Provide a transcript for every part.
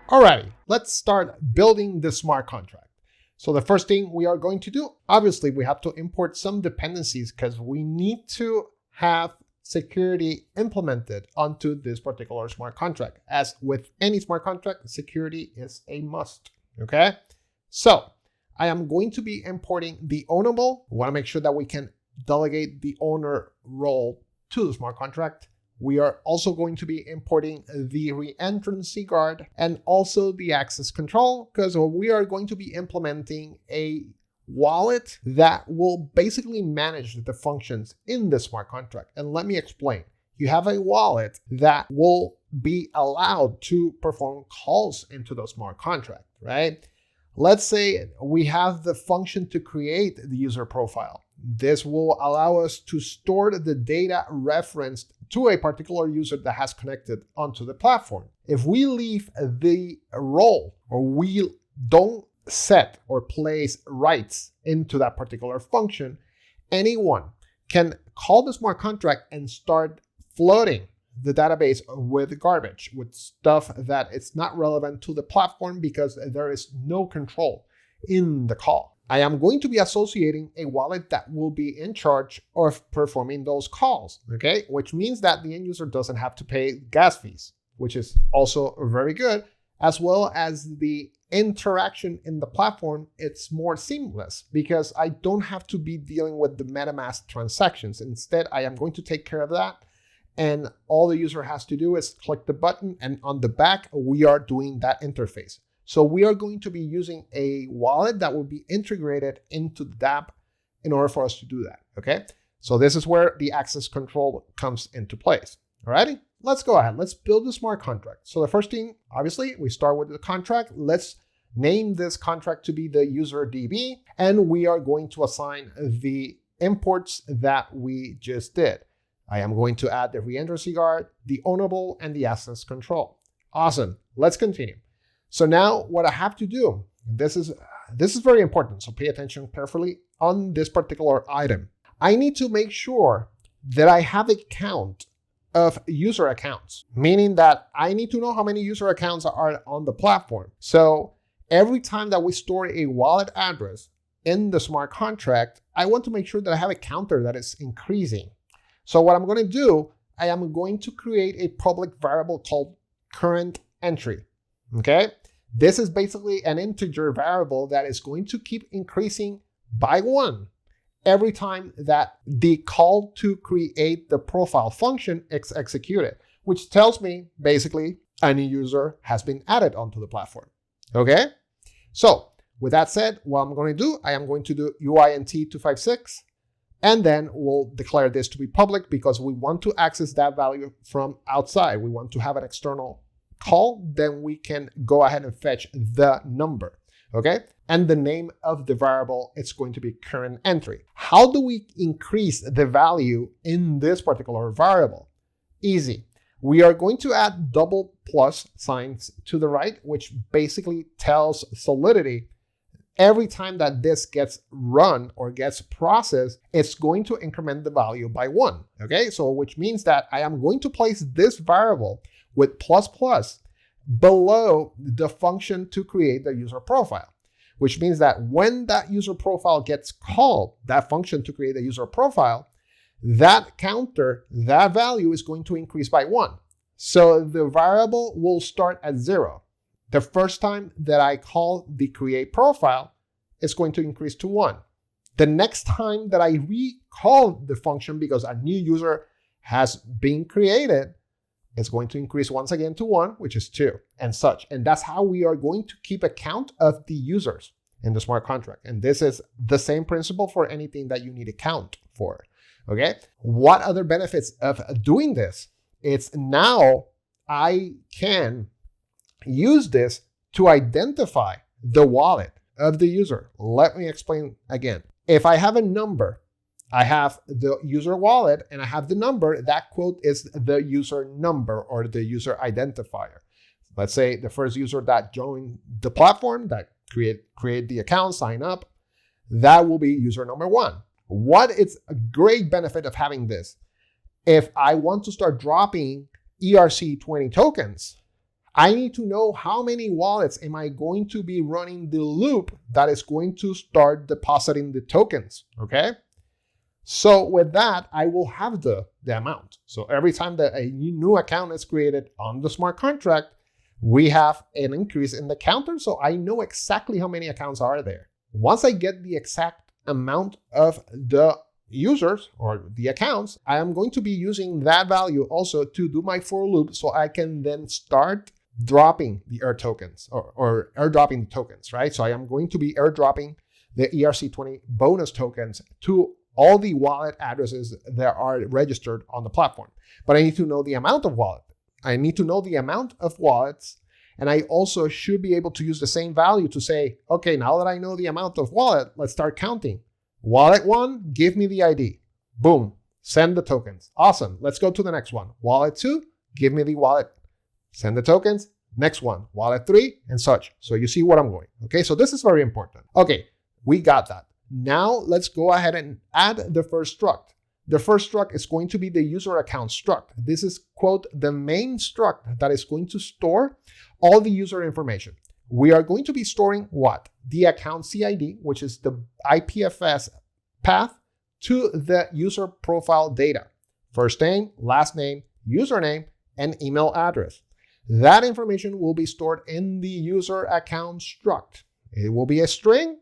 Alrighty, let's start building the smart contract. So the first thing we are going to do, obviously we have to import some dependencies because we need to have security implemented onto this particular smart contract. As with any smart contract, security is a must, okay? So I am going to be importing the ownable. We want to make sure that we can delegate the owner role to the smart contract. We are also going to be importing the reentrancy guard and also the access control, because we are going to be implementing a wallet that will basically manage the functions in the smart contract. And let me explain. You have a wallet that will be allowed to perform calls into the smart contract, right? Let's say we have the function to create the user profile. This will allow us to store the data referenced to a particular user that has connected onto the platform. If we leave the role or we don't set or place rights into that particular function, anyone can call the smart contract and start flooding the database with garbage, with stuff that is not relevant to the platform because there is no control in the call. I am going to be associating a wallet that will be in charge of performing those calls, okay? Which means that the end user doesn't have to pay gas fees, which is also very good, as well as the interaction in the platform. It's more seamless because I don't have to be dealing with the MetaMask transactions. Instead, I am going to take care of that. And all the user has to do is click the button, and on the back, we are doing that interface. So we are going to be using a wallet that will be integrated into the dApp in order for us to do that, okay? So this is where the access control comes into place, all righty? Let's go ahead, let's build the smart contract. So the first thing, obviously, we start with the contract. Let's name this contract to be the UserDB, and we are going to assign the imports that we just did. I am going to add the reentrancy guard, the ownable, and the access control. Awesome, let's continue. So now what I have to do, this is very important, so pay attention carefully on this particular item. I need to make sure that I have a count of user accounts, meaning that I need to know how many user accounts are on the platform. So every time that we store a wallet address in the smart contract, I want to make sure that I have a counter that is increasing. So what I'm going to do, I am going to create a public variable called current entry. Okay, this is basically an integer variable that is going to keep increasing by 1 every time that the call to create the profile function is executed, which tells me basically a new user has been added onto the platform. Okay, so with that said, what I'm going to do, I am going to do uint256, and then we'll declare this to be public because we want to access that value from outside. We want to have an external call, then we can go ahead and fetch the number, okay? And the name of the variable, it's going to be current entry. How do we increase the value in this particular variable? Easy. We are going to add double plus signs to the right, which basically tells Solidity every time that this gets run or gets processed, it's going to increment the value by 1, okay? So which means that I am going to place this variable with plus plus below the function to create the user profile, which means that when that user profile gets called, that function to create the user profile, that counter, that value is going to increase by 1. So the variable will start at 0. The first time that I call the create profile, it's going to increase to 1. The next time that I recall the function because a new user has been created, it's going to increase once again to 1, which is 2, and such. And that's how we are going to keep account of the users in the smart contract. And this is the same principle for anything that you need a count for, okay? What other benefits of doing this? It's now I can use this to identify the wallet of the user. Let me explain again. If I have a number, I have the user wallet and I have the number, that quote is the user number or the user identifier. Let's say the first user that joined the platform, that create the account, sign up, that will be user number 1. What is a great benefit of having this? If I want to start dropping ERC20 tokens, I need to know how many wallets am I going to be running the loop that is going to start depositing the tokens, okay? So with that, I will have the amount. So every time that a new account is created on the smart contract, we have an increase in the counter. So I know exactly how many accounts are there. Once I get the exact amount of the users or the accounts, I am going to be using that value also to do my for loop so I can then start dropping the air tokens or airdropping the tokens, right? So I am going to be airdropping the ERC20 bonus tokens to all the wallet addresses that are registered on the platform. But I need to know the amount of wallet. I need to know the amount of wallets. And I also should be able to use the same value to say, okay, now that I know the amount of wallet, let's start counting. Wallet 1, give me the ID. Boom, send the tokens. Awesome, let's go to the next one. Wallet 2, give me the wallet. Send the tokens. Next one, wallet 3, and such. So you see what I'm going. Okay, so this is very important. Okay, we got that. Now let's go ahead and add the first struct. The first struct is going to be the user account struct. This is, quote, the main struct that is going to store all the user information. We are going to be storing what? The account CID, which is the IPFS path to the user profile data. First name, last name, username, and email address. That information will be stored in the user account struct. It will be a string,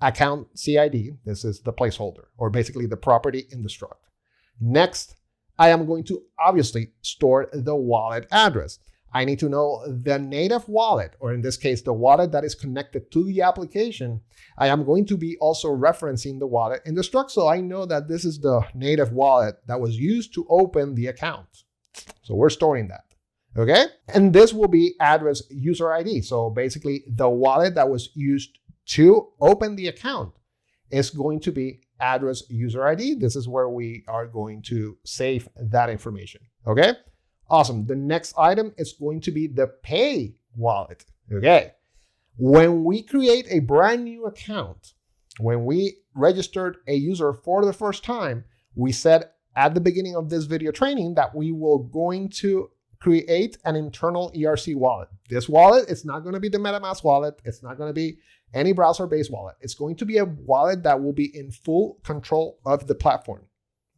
account CID. This is the placeholder, or basically the property in the struct. Next, I am going to obviously store the wallet address. I need to know the native wallet, or in this case, the wallet that is connected to the application. I am going to be also referencing the wallet in the struct, so I know that this is the native wallet that was used to open the account. So we're storing that. Okay, and this will be address user ID. So basically the wallet that was used to open the account is going to be address user ID. This is where we are going to save that information. Okay, awesome. The next item is going to be the pay wallet. Okay, when we create a brand new account, when we registered a user for the first time, we said at the beginning of this video training that we will going to create an internal ERC wallet. This wallet is not going to be the MetaMask wallet. It's not going to be any browser-based wallet. It's going to be a wallet that will be in full control of the platform.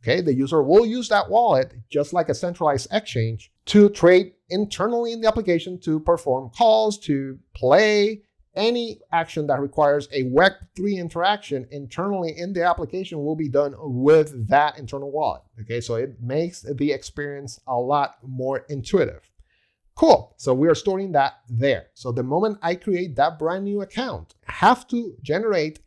Okay, the user will use that wallet just like a centralized exchange to trade internally in the application, to perform calls, to play any action that requires a Web3 interaction internally in the application will be done with that internal wallet. Okay, so it makes the experience a lot more intuitive. Cool, so we are storing that there. So the moment I create that brand new account, I have to generate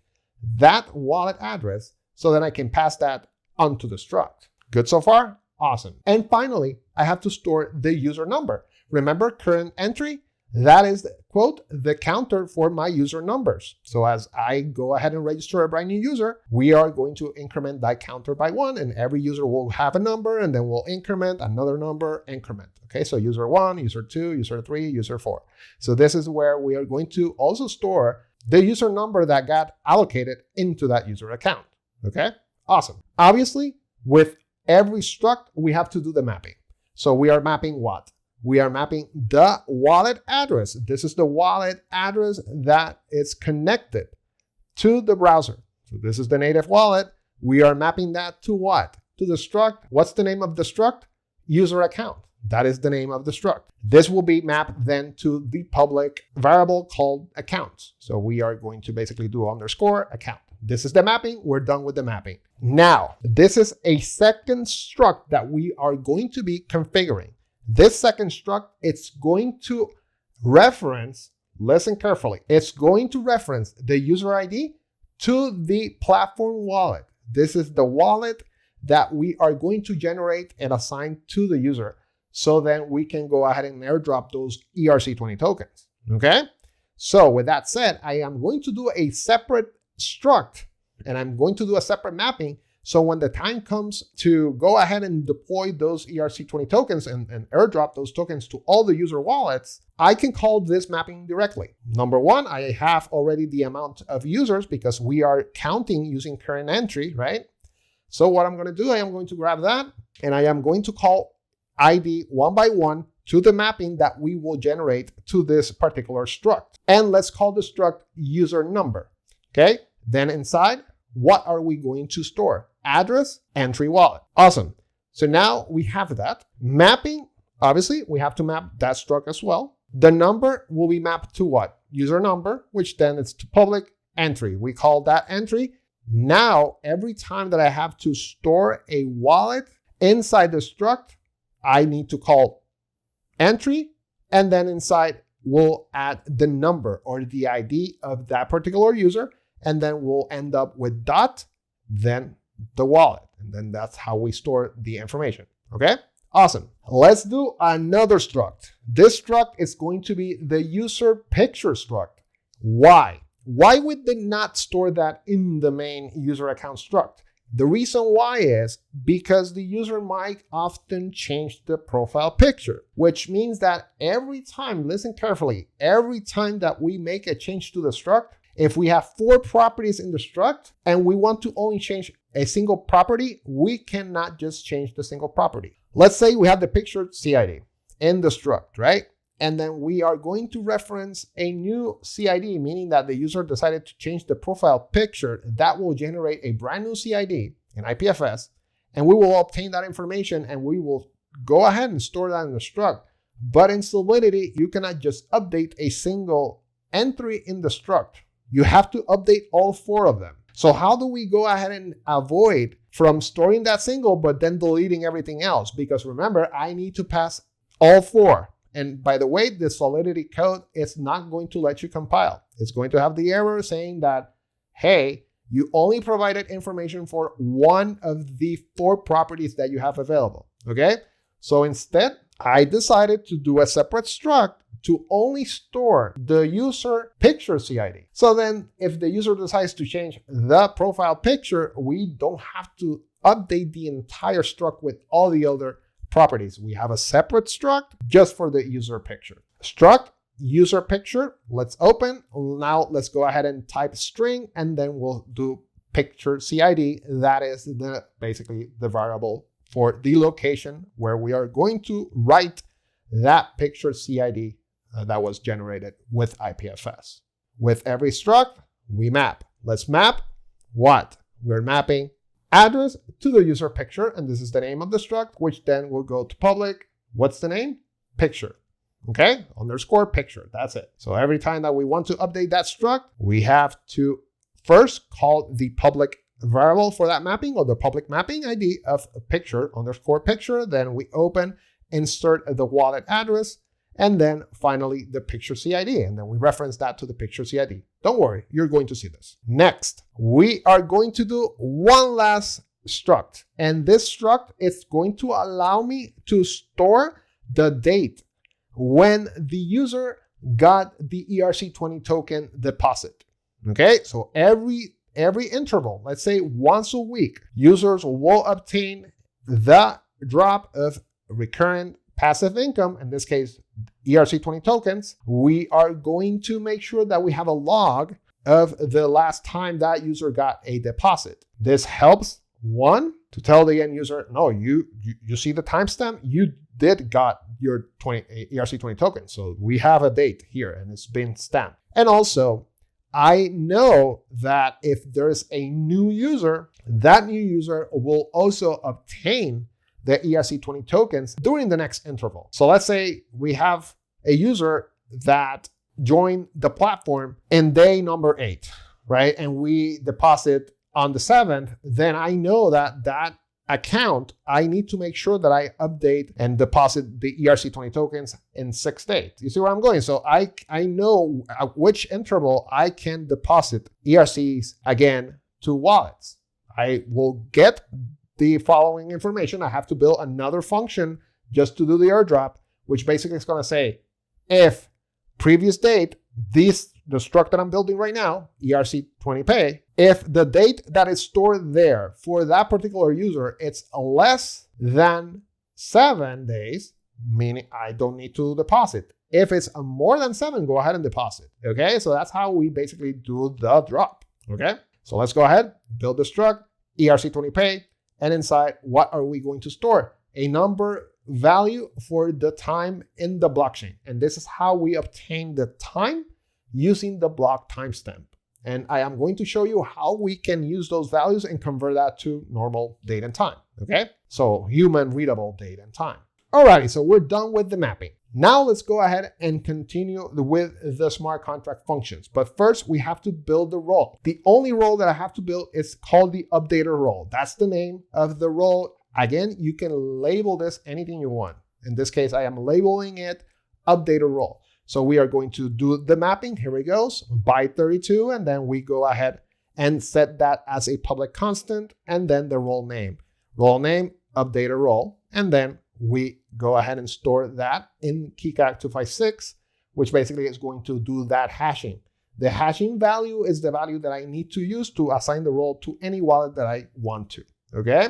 that wallet address so that I can pass that onto the struct. Good so far? Awesome. And finally, I have to store the user number. Remember current entry? That is, quote, the counter for my user numbers. So as I go ahead and register a brand new user, we are going to increment that counter by 1, and every user will have a number, and then we'll increment another number, increment. Okay, so user 1, user 2, user 3, user 4. So this is where we are going to also store the user number that got allocated into that user account. Okay, awesome. Obviously, with every struct, we have to do the mapping. So we are mapping what? We are mapping the wallet address. This is the wallet address that is connected to the browser. So this is the native wallet. We are mapping that to what? To the struct. What's the name of the struct? User account. That is the name of the struct. This will be mapped then to the public variable called accounts. So we are going to basically do underscore account. This is the mapping. We're done with the mapping. Now, this is a second struct that we are going to be configuring. This second struct, it's going to reference, listen carefully, it's going to reference the user ID to the platform wallet. This is the wallet that we are going to generate and assign to the user. So then we can go ahead and airdrop those ERC20 tokens, okay? So with that said, I am going to do a separate struct and I'm going to do a separate mapping. So when the time comes to go ahead and deploy those ERC20 tokens and airdrop those tokens to all the user wallets, I can call this mapping directly. Number one, I have already the amount of users because we are counting using current entry, right? So what I'm going to do, I am going to grab that and I am going to call ID one by one to the mapping that we will generate to this particular struct. And let's call the struct user number. Okay. Then inside, what are we going to store? Address, entry, wallet. Awesome. So now we have that. Mapping, obviously, we have to map that struct as well. The number will be mapped to what? User number, which then it's to public entry. We call that entry. Now, every time that I have to store a wallet inside the struct, I need to call entry, and then inside we'll add the number or the ID of that particular user, and then we'll end up with dot, then the wallet. And then that's how we store the information. Okay, awesome. Let's do another struct. This struct is going to be the user picture struct. Why? Why would they not store that in the main user account struct? The reason why is because the user might often change the profile picture, which means that every time, listen carefully, every time that we make a change to the struct, if we have 4 properties in the struct and we want to only change a single property, we cannot just change the single property. Let's say we have the picture CID in the struct, right? And then we are going to reference a new CID, meaning that the user decided to change the profile picture. That will generate a brand new CID in IPFS, and we will obtain that information and we will go ahead and store that in the struct. But in Solidity, you cannot just update a single entry in the struct. You have to update all 4 of them. So how do we go ahead and avoid from storing that single, but then deleting everything else? Because remember, I need to pass all 4. And by the way, the Solidity code is not going to let you compile. It's going to have the error saying that, hey, you only provided information for one of the 4 properties that you have available. Okay. So instead, I decided to do a separate struct to only store the user picture CID. So then if the user decides to change the profile picture, we don't have to update the entire struct with all the other properties. We have a separate struct just for the user picture. Struct user picture. Let's open. Now let's go ahead and type string, and then we'll do picture CID. That is basically the variable for the location where we are going to write that picture CID that was generated with IPFS. With every struct, we map. Let's map what? We're mapping address to the user picture, and this is the name of the struct, which then will go to public. What's the name? Picture. Okay, underscore picture. That's it. So every time that we want to update that struct, we have to first call the public variable for that mapping, or the public mapping ID of picture underscore picture. Then we open, insert the wallet address, and then finally the picture CID. And then we reference that to the picture CID. Don't worry, you're going to see this. Next, we are going to do one last struct. And this struct is going to allow me to store the date when the user got the ERC20 token deposit. Okay, so every interval, let's say once a week, users will obtain the drop of recurrent passive income, in this case, ERC20 tokens. We are going to make sure that we have a log of the last time that user got a deposit. This helps, one, to tell the end user, no, you see the timestamp, you did got your ERC20 token. So we have a date here and it's been stamped. And also, I know that if there's a new user, that new user will also obtain the ERC20 tokens during the next interval. So let's say we have a user that joined the platform in day number 8, right? And we deposit on the 7th, then I know that that account, I need to make sure that I update and deposit the ERC20 tokens in 6 days. You see where I'm going? So I know at which interval I can deposit ERCs again to wallets. I will get the following information. I have to build another function just to do the airdrop, which basically is going to say, if previous date, the struct that I'm building right now, ERC20 pay, if the date that is stored there for that particular user, it's less than 7 days, meaning I don't need to deposit. If it's more than 7, go ahead and deposit. Okay, so that's how we basically do the drop. Okay, so let's go ahead, build the struct, ERC20 pay, and inside, what are we going to store? A number value for the time in the blockchain. And this is how we obtain the time using the block timestamp. And I am going to show you how we can use those values and convert that to normal date and time, okay? So human readable date and time. Alrighty, so we're done with the mapping. Now let's go ahead and continue with the smart contract functions. But first, we have to build the role. The only role that I have to build is called the updater role. That's the name of the role. Again, you can label this anything you want. In this case, I am labeling it updater role. So we are going to do the mapping. Here it goes, byte 32, and then we go ahead and set that as a public constant, and then the role name, updater role, and then we go ahead and store that in keycalc 256, which basically is going to do that hashing. The hashing value is the value that I need to use to assign the role to any wallet that I want to, okay?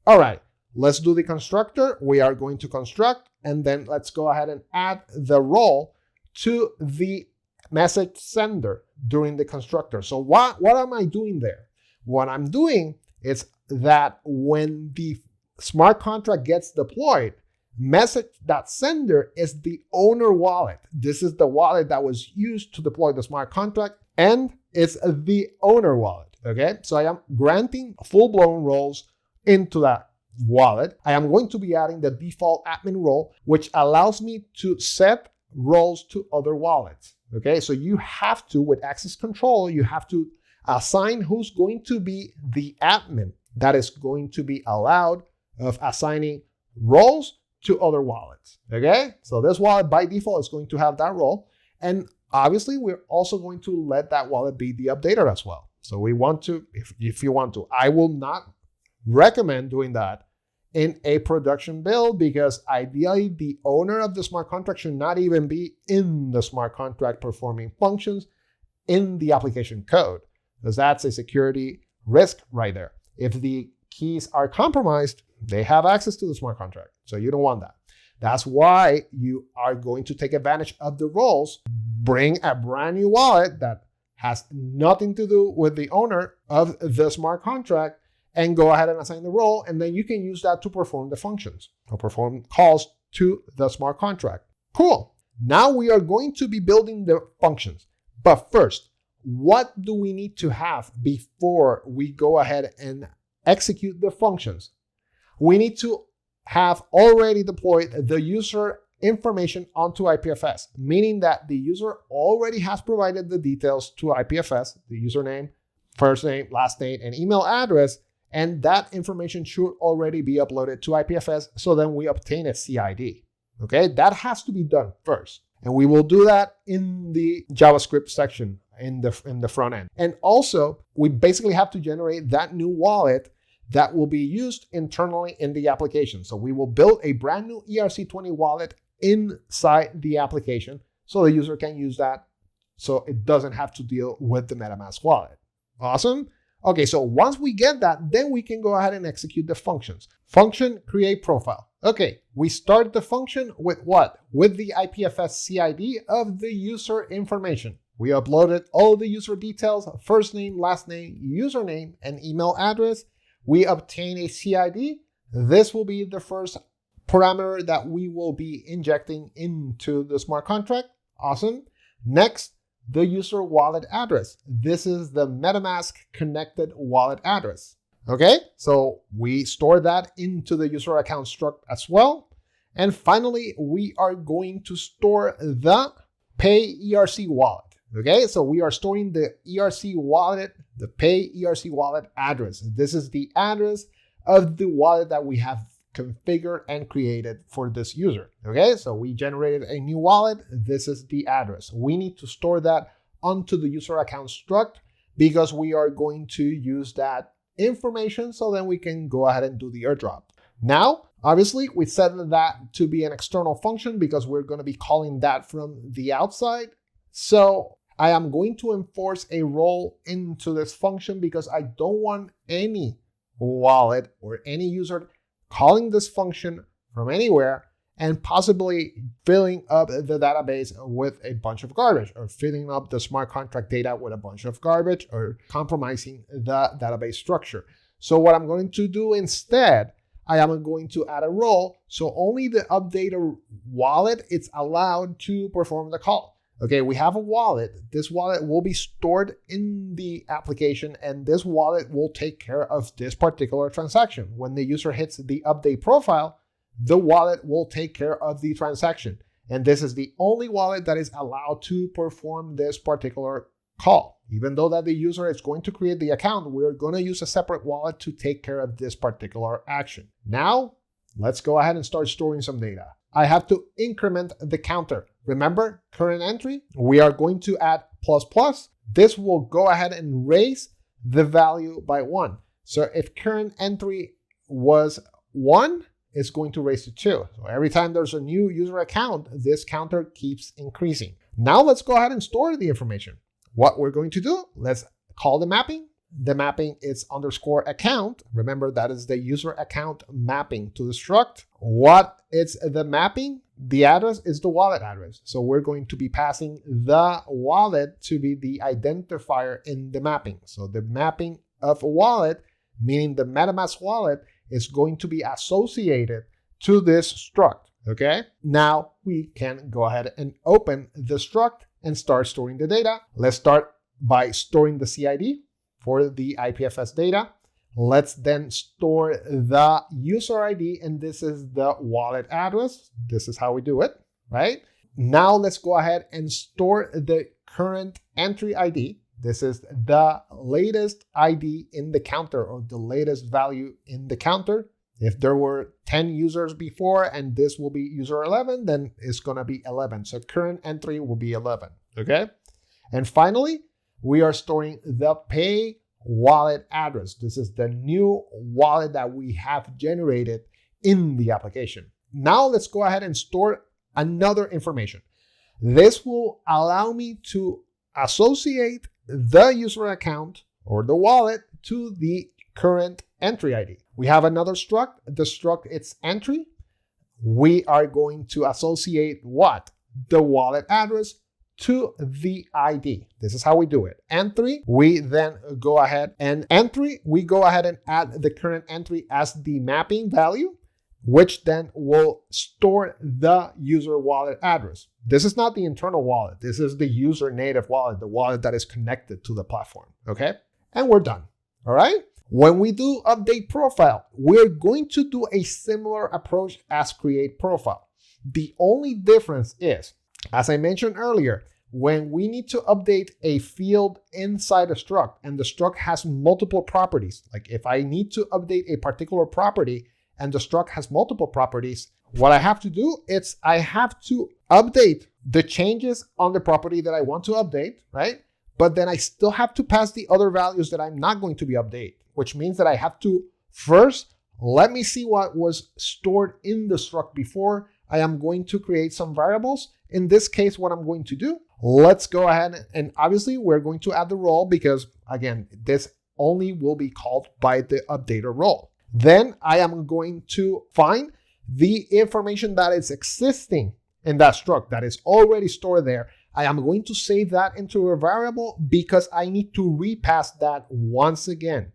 All right, let's do the constructor. We are going to construct, and then let's go ahead and add the role to the message sender during the constructor. So what am I doing there? What I'm doing is that when the smart contract gets deployed, message.sender is the owner wallet. This is the wallet that was used to deploy the smart contract, and it's the owner wallet, okay? So I am granting full-blown roles into that wallet. I am going to be adding the default admin role, which allows me to set roles to other wallets, okay? So you have to, with access control, you have to assign who's going to be the admin that is going to be allowed of assigning roles to other wallets, okay? So this wallet by default is going to have that role. And obviously, we're also going to let that wallet be the updater as well. So we want to, if you want to, I will not recommend doing that in a production build, because ideally the owner of the smart contract should not even be in the smart contract performing functions in the application code, because that's a security risk right there. If the keys are compromised, they have access to the smart contract. So you don't want that. That's why you are going to take advantage of the roles, bring a brand new wallet that has nothing to do with the owner of the smart contract, and go ahead and assign the role, and then you can use that to perform the functions or perform calls to the smart contract. Cool. Now we are going to be building the functions. But first, what do we need to have before we go ahead and execute the functions? We need to have already deployed the user information onto IPFS, meaning that the user already has provided the details to IPFS, the username, first name, last name, and email address, and that information should already be uploaded to IPFS, so then we obtain a CID. Okay, that has to be done first. And we will do that in the JavaScript section in the front end. And also, we basically have to generate that new wallet that will be used internally in the application. So we will build a brand new ERC20 wallet inside the application so the user can use that, so it doesn't have to deal with the MetaMask wallet. Awesome. Okay, so once we get that, then we can go ahead and execute the functions. Function create profile. Okay, we start the function with what? With the IPFS CID of the user information. We uploaded all the user details, first name, last name, username, and email address. We obtain a CID. This will be the first parameter that we will be injecting into the smart contract. Awesome. Next, the user wallet address. This is the MetaMask connected wallet address. Okay, so we store that into the user account struct as well. And finally, we are going to store the pay ERC wallet. Okay, so we are storing the ERC wallet, the pay ERC wallet address. This is the address of the wallet that we have configured and created for this user. Okay, so we generated a new wallet. This is the address. We need to store that onto the user account struct because we are going to use that information so then we can go ahead and do the airdrop. Now, obviously, we set that to be an external function because we're going to be calling that from the outside. So I am going to enforce a role into this function because I don't want any wallet or any user calling this function from anywhere and possibly filling up the database with a bunch of garbage, or filling up the smart contract data with a bunch of garbage, or compromising the database structure. So what I'm going to do instead, I am going to add a role. So only the updater wallet is allowed to perform the call. Okay, we have a wallet. This wallet will be stored in the application, and this wallet will take care of this particular transaction. When the user hits the update profile, the wallet will take care of the transaction. And this is the only wallet that is allowed to perform this particular call. Even though that the user is going to create the account, we're going to use a separate wallet to take care of this particular action. Now, let's go ahead and start storing some data. I have to increment the counter. Remember, current entry, we are going to add ++. This will go ahead and raise the value by 1. So if current entry was 1, it's going to raise to 2. So every time there's a new user account, this counter keeps increasing. Now let's go ahead and store the information. What we're going to do, let's call the mapping. The mapping is _account. Remember, that is the user account mapping to the struct. What is the mapping? The address is the wallet address. So we're going to be passing the wallet to be the identifier in the mapping. So the mapping of a wallet, meaning the MetaMask wallet, is going to be associated to this struct. Okay, now we can go ahead and open the struct and start storing the data. Let's start by storing the CID for the IPFS data. Let's then store the user ID, and this is the wallet address. This is how we do it, right? Now let's go ahead and store the current entry ID. This is the latest ID in the counter, or the latest value in the counter. If there were 10 users before and this will be user 11, then it's going to be 11. So current entry will be 11, okay? And finally, we are storing the pay wallet address. This is the new wallet that we have generated in the application. Now let's go ahead and store another information. This will allow me to associate the user account or the wallet to the current entry ID. We have another struct. The struct, it's entry. We are going to associate what? The wallet address to the ID. This is how we do it. Entry, we then go ahead and add the current entry as the mapping value, which then will store the user wallet address. This is not the internal wallet. This is the user native wallet, the wallet that is connected to the platform, okay? And we're done, all right? When we do update profile, we're going to do a similar approach as create profile. The only difference is, as I mentioned earlier, when we need to update a field inside a struct and the struct has multiple properties, like if I need to update a particular property and the struct has multiple properties, what I have to do is I have to update the changes on the property that I want to update, right? But then I still have to pass the other values that I'm not going to be updating, which means that I have to first, let me see what was stored in the struct before. I am going to create some variables. In this case, what I'm going to do, let's go ahead and obviously we're going to add the role because again, this only will be called by the updater role. Then I am going to find the information that is existing in that struct that is already stored there. I am going to save that into a variable because I need to repass that once again.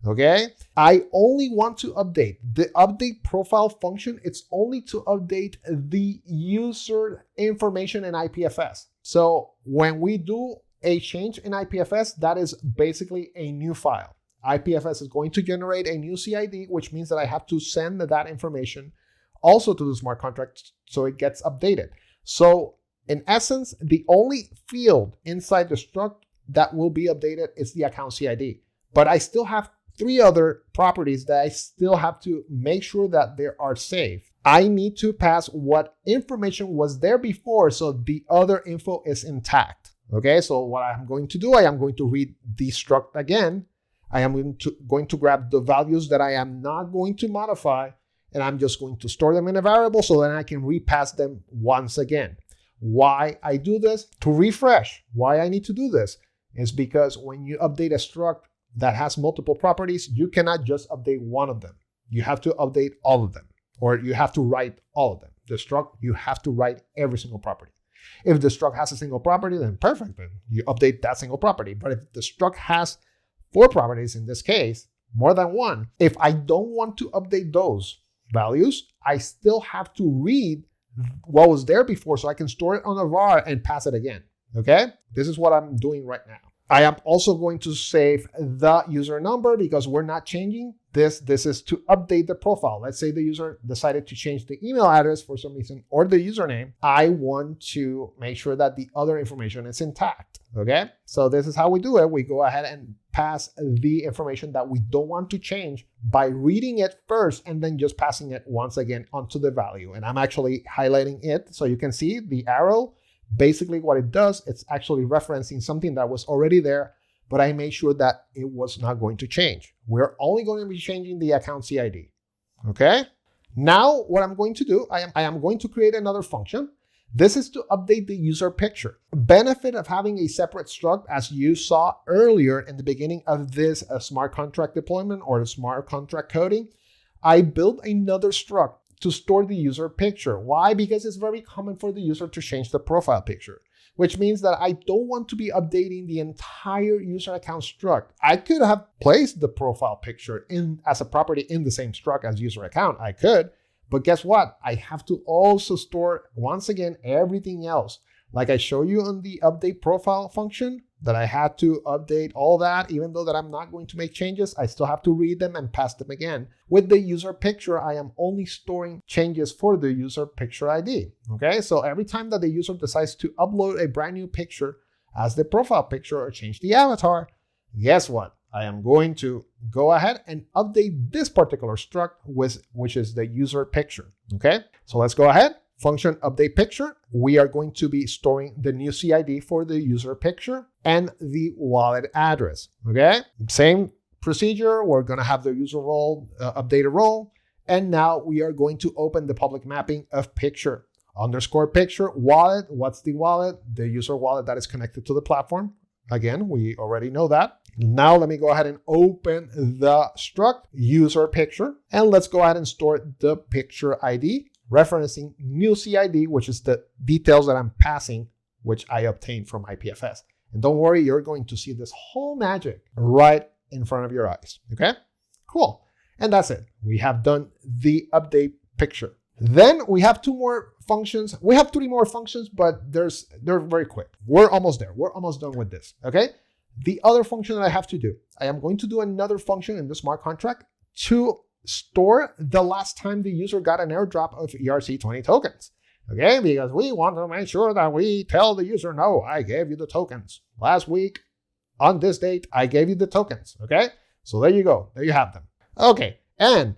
Okay, I only want to update the update profile function. It's only to update the user information in IPFS. So when we do a change in IPFS, that is basically a new file. IPFS is going to generate a new CID, which means that I have to send that information also to the smart contract so it gets updated. So in essence, the only field inside the struct that will be updated is the account CID. But I still have 3 other properties that I still have to make sure that they are safe. I need to pass what information was there before so the other info is intact. Okay, so what I'm going to do, I am going to read the struct again. I am going to grab the values that I am not going to modify, and I'm just going to store them in a variable so then I can repass them once again. Why I do this? To refresh. Why I need to do this is because when you update a struct that has multiple properties, you cannot just update one of them. You have to update all of them, or you have to write all of them. The struct, you have to write every single property. If the struct has a single property, then perfect, then you update that single property. But if the struct has 4 properties in this case, more than one. If I don't want to update those values, I still have to read what was there before so I can store it on a var and pass it again. Okay? This is what I'm doing right now. I am also going to save the user number because we're not changing this. This is to update the profile. Let's say the user decided to change the email address for some reason or the username. I want to make sure that the other information is intact. Okay, so this is how we do it. We go ahead and pass the information that we don't want to change by reading it first and then just passing it once again onto the value. And I'm actually highlighting it so you can see the arrow. Basically what it does, it's actually referencing something that was already there, but I made sure that it was not going to change. We're only going to be changing the account CID. Okay. Now what I'm going to do, I am going to create another function. This is to update the user picture. Benefit of having a separate struct, as you saw earlier in the beginning of this smart contract deployment or the smart contract coding, I built another struct to store the user picture. Why? Because it's very common for the user to change the profile picture, which means that I don't want to be updating the entire user account struct. I could have placed the profile picture in as a property in the same struct as user account. I could, but guess what? I have to also store, once again, everything else. Like I show you on the update profile function, that I had to update all that, even though that I'm not going to make changes, I still have to read them and pass them again. With the user picture, I am only storing changes for the user picture ID. Okay, so every time that the user decides to upload a brand new picture as the profile picture or change the avatar, guess what? I am going to go ahead and update this particular struct, which is the user picture. Okay, so let's go ahead. Function update picture. We are going to be storing the new CID for the user picture and the wallet address. Okay, same procedure. We're going to have the user role, updated role. And now we are going to open the public mapping of picture underscore picture wallet. What's the wallet? The user wallet that is connected to the platform. Again, we already know that. Now let me go ahead and open the struct user picture, and let's go ahead and store the picture ID, referencing new CID, which is the details that I'm passing, which I obtained from IPFS. And don't worry, you're going to see this whole magic right in front of your eyes. Okay, cool. And that's it. We have done the update picture. Then we have two more functions. We have three more functions, but they're very quick. We're almost there. We're almost done with this. Okay. The other function that I have to do, I am going to do another function in the smart contract to store the last time the user got an airdrop of ERC20 tokens. Okay, because we want to make sure that we tell the user, no, I gave you the tokens. Last week, on this date, I gave you the tokens. Okay, so there you go. There you have them. Okay, and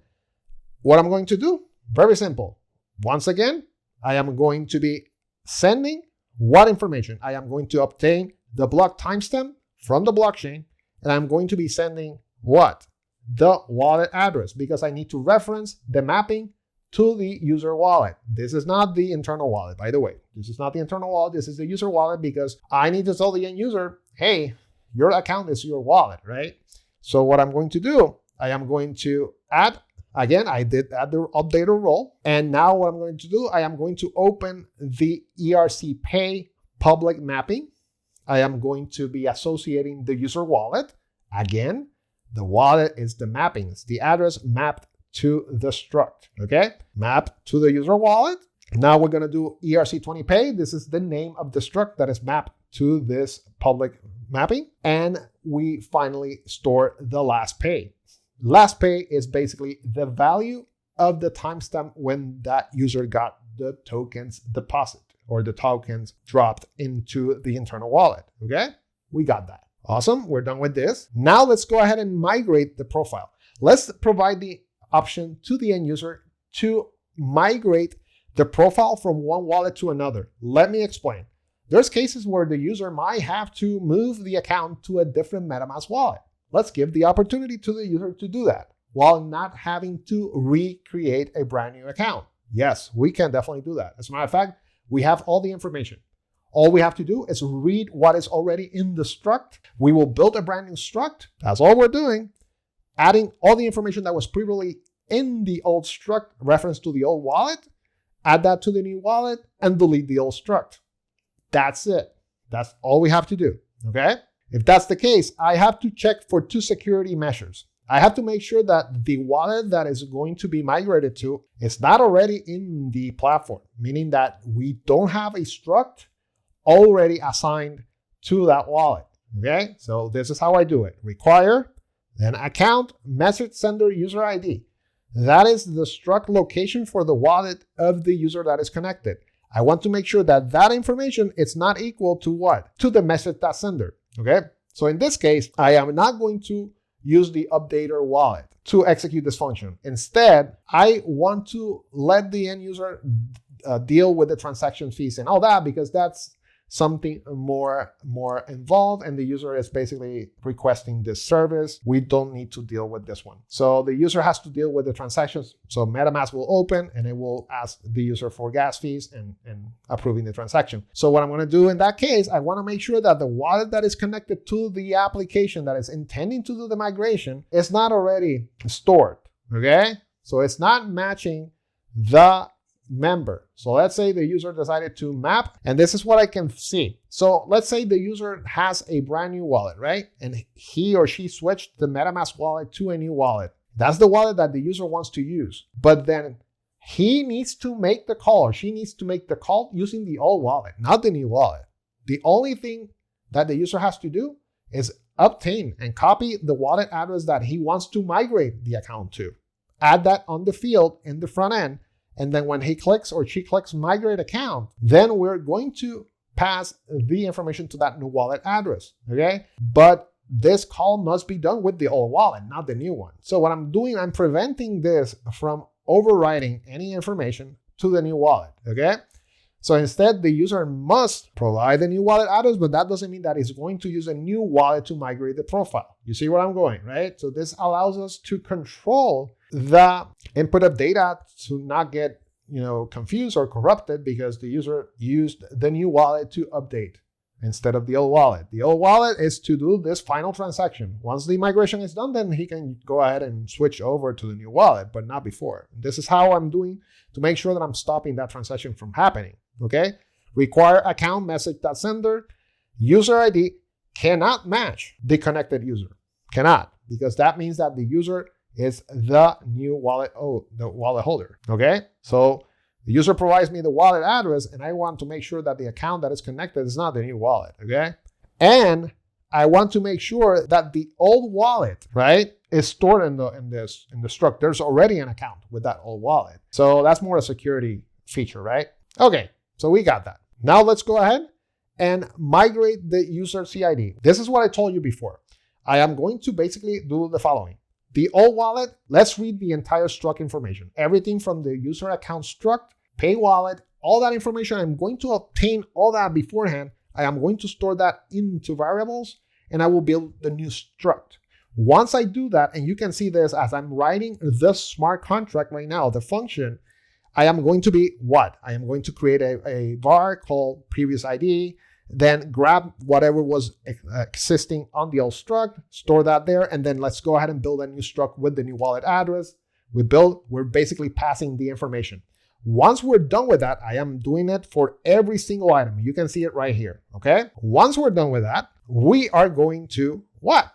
what I'm going to do, very simple. Once again, I am going to be sending what information? I am going to obtain the block timestamp from the blockchain, and I'm going to be sending what? The wallet address, because I need to reference the mapping to the user wallet. This is not the internal wallet, by the way. This is not the internal wallet. This is the user wallet, because I need to tell the end user, hey, your account is your wallet, right? So what I'm going to do, I am going to add, again, I did add the updater role. And now what I'm going to do, I am going to open the ERC Pay public mapping. I am going to be associating the user wallet. Again, the wallet is the mapping. It's the address mapped to the struct, okay? Mapped to the user wallet. Now we're gonna do ERC20 Pay. This is the name of the struct that is mapped to this public mapping. And we finally store the last pay. Last pay is basically the value of the timestamp when that user got the tokens deposit or the tokens dropped into the internal wallet, okay? We got that. Awesome, we're done with this. Now let's go ahead and migrate the profile. Let's provide the option to the end user to migrate the profile from one wallet to another. Let me explain. There's cases where the user might have to move the account to a different MetaMask wallet. Let's give the opportunity to the user to do that while not having to recreate a brand new account. Yes, we can definitely do that. As a matter of fact, we have all the information. All we have to do is read what is already in the struct. We will build a brand new struct. That's all we're doing. Adding all the information that was previously in the old struct, reference to the old wallet, add that to the new wallet, and delete the old struct. That's it. That's all we have to do, okay? If that's the case, I have to check for two security measures. I have to make sure that the wallet that is going to be migrated to is not already in the platform, meaning that we don't have a struct already assigned to that wallet. Okay, so this is how I do it. Require, then account, message sender, user ID. That is the struct location for the wallet of the user that is connected. I want to make sure that that information is not equal to what? To the message.sender. Okay, so in this case, I am not going to use the updater wallet to execute this function. Instead, I want to let the end user deal with the transaction fees and all that, because that's something more involved, and the user is basically requesting this service. We don't need to deal with this one. So the user has to deal with the transactions. So MetaMask will open and it will ask the user for gas fees and approving the transaction. So what I'm going to do in that case, I want to make sure that the wallet that is connected to the application that is intending to do the migration is not already stored. Okay, so it's not matching the member. So let's say the user decided to map, and this is what I can see. So let's say the user has a brand new wallet, right? And he or she switched the MetaMask wallet to a new wallet. That's the wallet that the user wants to use. But then he needs to make the call, or she needs to make the call using the old wallet, not the new wallet. The only thing that the user has to do is obtain and copy the wallet address that he wants to migrate the account to. Add that on the field in the front end. And then when he clicks or she clicks migrate account, then we're going to pass the information to that new wallet address, okay? But this call must be done with the old wallet, not the new one. So what I'm doing, I'm preventing this from overwriting any information to the new wallet, okay? So instead, the user must provide the new wallet address, but that doesn't mean that it's going to use a new wallet to migrate the profile. You see where I'm going, right? So this allows us to control the input of data to not get confused or corrupted because the user used the new wallet to update instead of the old wallet. The old wallet is to do this final transaction. Once the migration is done, then he can go ahead and switch over to the new wallet, but not before. This is how I'm doing to make sure that I'm stopping that transaction from happening. Okay? Require account message.sender. User ID cannot match the connected user. Cannot, because that means that the user is the new wallet, the wallet holder. Okay? So the user provides me the wallet address, and I want to make sure that the account that is connected is not the new wallet. Okay? And I want to make sure that the old wallet, right, is stored in the struct. There's already an account with that old wallet. So that's more a security feature, right? Okay, so we got that. Now let's go ahead and migrate the user CID. This is what I told you before. I am going to basically do the following. The old wallet, let's read the entire struct information. Everything from the user account struct, pay wallet, all that information. I'm going to obtain all that beforehand. I am going to store that into variables, and I will build the new struct. Once I do that, and you can see this as I'm writing the smart contract right now, the function, I am going to be what? I am going to create a var called previous ID, then grab whatever was existing on the old struct, store that there, and then let's go ahead and build a new struct with the new wallet address. We're basically passing the information. Once we're done with that, I am doing it for every single item. You can see it right here, okay? Once we're done with that, we are going to what?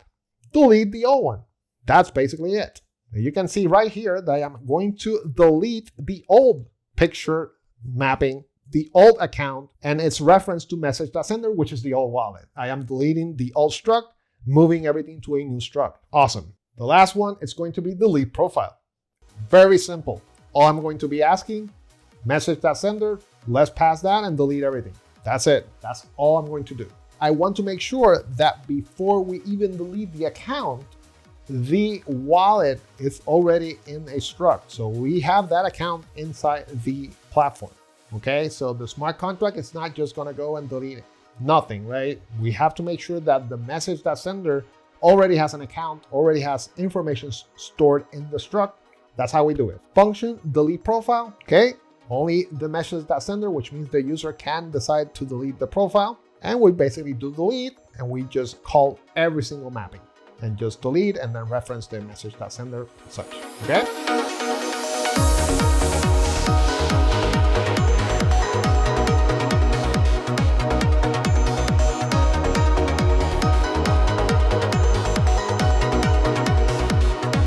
Delete the old one. That's basically it. You can see right here that I am going to delete the old picture mapping, the old account, and its reference to message.sender, which is the old wallet. I am deleting the old struct, moving everything to a new struct. Awesome. The last one is going to be delete profile. Very simple. All I'm going to be asking, message.sender, let's pass that and delete everything. That's it. That's all I'm going to do. I want to make sure that before we even delete the account, the wallet is already in a struct. So we have that account inside the platform. Okay, so the smart contract is not just going to go and delete it. Nothing, right? We have to make sure that the message.sender already has an account, already has information stored in the struct. That's how we do it. Function delete profile. Okay, only the message.sender, which means the user can decide to delete the profile. And we basically do delete, and we just call every single mapping and just delete and then reference the message.sender such. Okay.